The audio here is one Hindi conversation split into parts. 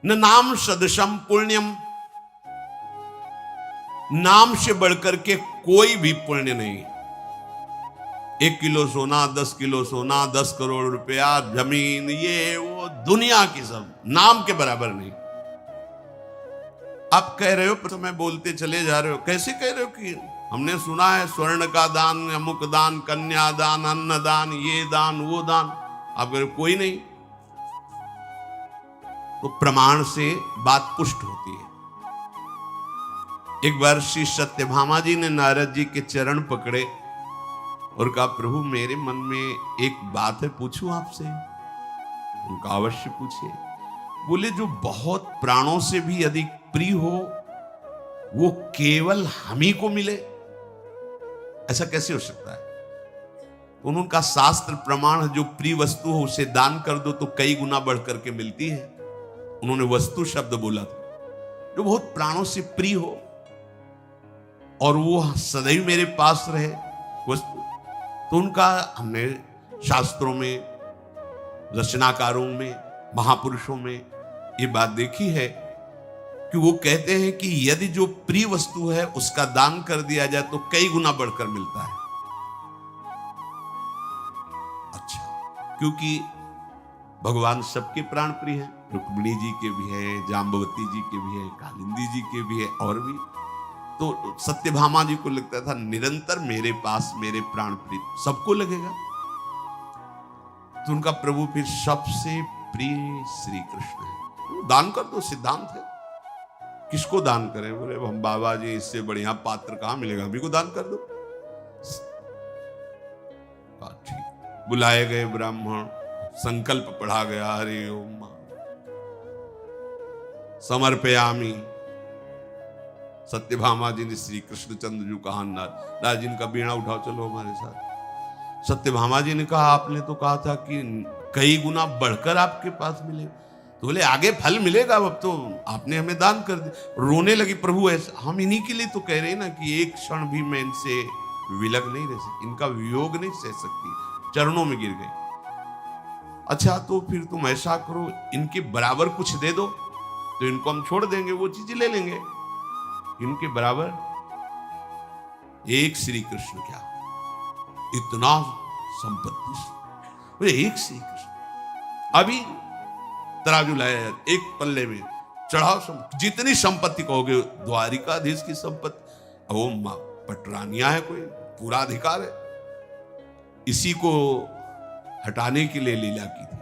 न नाम सदृशम पुण्यम, नाम से बढ़कर के कोई भी पुण्य नहीं। 1 किलो सोना, 10 किलो सोना, 10 करोड़ रुपया, जमीन, ये वो दुनिया की सब नाम के बराबर नहीं। आप कह रहे हो, तो मैं बोलते चले जा रहे हो, कैसे कह रहे हो कि हमने सुना है स्वर्ण का दान, अमुक दान, कन्या दान, अन्न दान, ये दान, वो दान। आप कह रहे हो कोई नहीं, तो प्रमाण से बात पुष्ट होती है। एक बार श्री सत्यभामा जी ने नारद जी के चरण पकड़े और कहा, प्रभु मेरे मन में एक बात है, पूछूं आपसे? उनका अवश्य पूछिए। बोले, जो बहुत प्राणों से भी अधिक प्रिय हो वो केवल हम ही को मिले, ऐसा कैसे हो सकता है? तो उनका शास्त्र प्रमाण है, जो प्रिय वस्तु हो उसे दान कर दो तो कई गुना बढ़ करके मिलती है। उन्होंने वस्तु शब्द बोला था। जो बहुत प्राणों से प्रिय हो और वो सदैव मेरे पास रहे वस्तु, तो उनका हमने शास्त्रों में, रचनाकारों में, महापुरुषों में ये बात देखी है कि वो कहते हैं कि यदि जो प्रिय वस्तु है उसका दान कर दिया जाए तो कई गुना बढ़कर मिलता है। अच्छा, क्योंकि भगवान सबके प्राण प्रिय हैं। रुक्मिणी जी के भी है, जाम्बवती जी के भी है, कालिंदी जी के भी है, और भी। तो सत्यभामा जी को लगता था निरंतर मेरे पास मेरे प्राण प्रिय, सबको लगेगा। तो उनका प्रभु फिर सबसे प्रिय श्री कृष्ण है। दान कर दो, सिद्धांत है। किसको दान करें? बोले, हम बाबा जी, इससे बढ़िया पात्र कहां मिलेगा, अभी को दान कर दो। ठीक, बुलाए गए ब्राह्मण, संकल्प पढ़ा गया, हरि ओम समर्पयामि। सत्यभामा जी ने श्री कृष्णचंद्र जी कहा, राज इनका बीणा उठाओ, चलो हमारे साथ। सत्यभामा जी ने कहा, आपने तो कहा था कि कई गुना बढ़कर आपके पास मिले। तो बोले, आगे फल मिलेगा, अब तो आपने हमें दान कर दिया। रोने लगी, प्रभु ऐसा, हम इन्हीं के लिए तो कह रहे हैं ना कि एक क्षण भी मैं इनसे विलग नहीं रह सकती, इनका वियोग नहीं सह सकती। चरणों में गिर गई। अच्छा, तो फिर तुम ऐसा करो, इनके बराबर कुछ दे दो तो इनको हम छोड़ देंगे, वो चीज ले लेंगे। इनके बराबर एक श्री कृष्ण, क्या इतना संपत्ति, एक श्री कृष्ण। अभी तराजू लाया, एक पल्ले में चढ़ाओ, जितनी संपत्ति कहोगे, द्वारिकाधीश की संपत्ति, वो पटरानिया है, कोई पूरा अधिकार है। इसी को हटाने के लिए लीला की थी।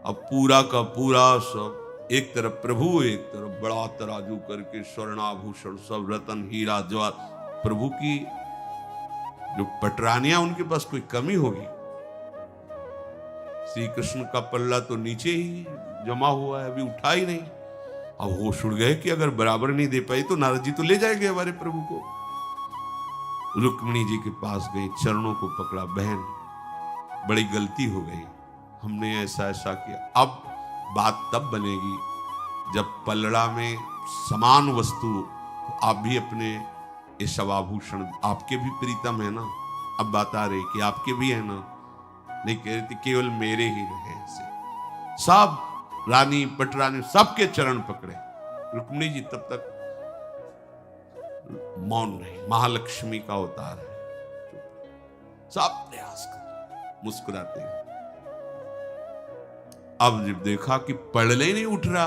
अब पूरा का पूरा सब, एक तरफ प्रभु, एक तरफ बड़ा तराजू करके स्वर्णाभूषण सब, रतन हीरा जवाहर, प्रभु की जो पटरानिया, उनके पास कोई कमी होगी? श्री कृष्ण का पल्ला तो नीचे ही जमा हुआ है, अभी उठा ही नहीं। अब होश उड़ गए कि अगर बराबर नहीं दे पाई तो नारद जी तो ले जाएंगे हमारे प्रभु को। रुक्मिणी जी के पास गए, चरणों को पकड़ा, बहन बड़ी गलती हो गई, हमने ऐसा ऐसा किया। अब बात तब बनेगी जब पलड़ा में समान वस्तु, आप भी अपने ये शवाभूषण आपके भी प्रीतम है ना। अब बात आ रही कि आपके भी है ना, नहीं कह रही थी केवल मेरे ही रहे। ऐसे सब रानी पटरानी सबके चरण पकड़े। रुक्मिणी जी तब तक मौन रही, महालक्ष्मी का अवतार है, सब प्रयास कर मुस्कुराते हैं। अब जब देखा कि पढ़ले ही नहीं उठ रहा,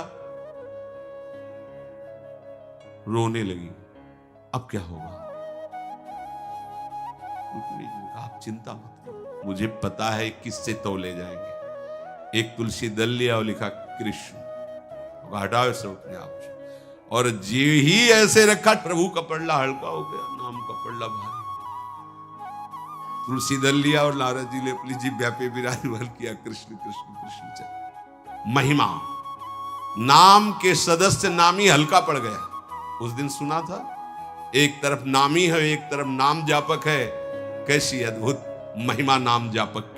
रोने लगी। अब क्या होगा? आप चिंता मत करो, मुझे पता है किससे तौले जाएंगे। एक तुलसी दल लिया और लिखा कृष्ण, हटाओ इसे अपने आप से। और जी ही ऐसे रखा, प्रभु का पल्ला हल्का हो गया, नाम का पल्ला भारी। तुलसी दल लिया और नारद जी ने अपनी जिह्वा पे विराजमान किया, कृष्ण कृष्ण कृष्ण चल। महिमा, नाम के सदस्य नामी हल्का पड़ गया। उस दिन सुना था, एक तरफ नामी है, एक तरफ नाम जापक है। कैसी अद्भुत महिमा नाम जापक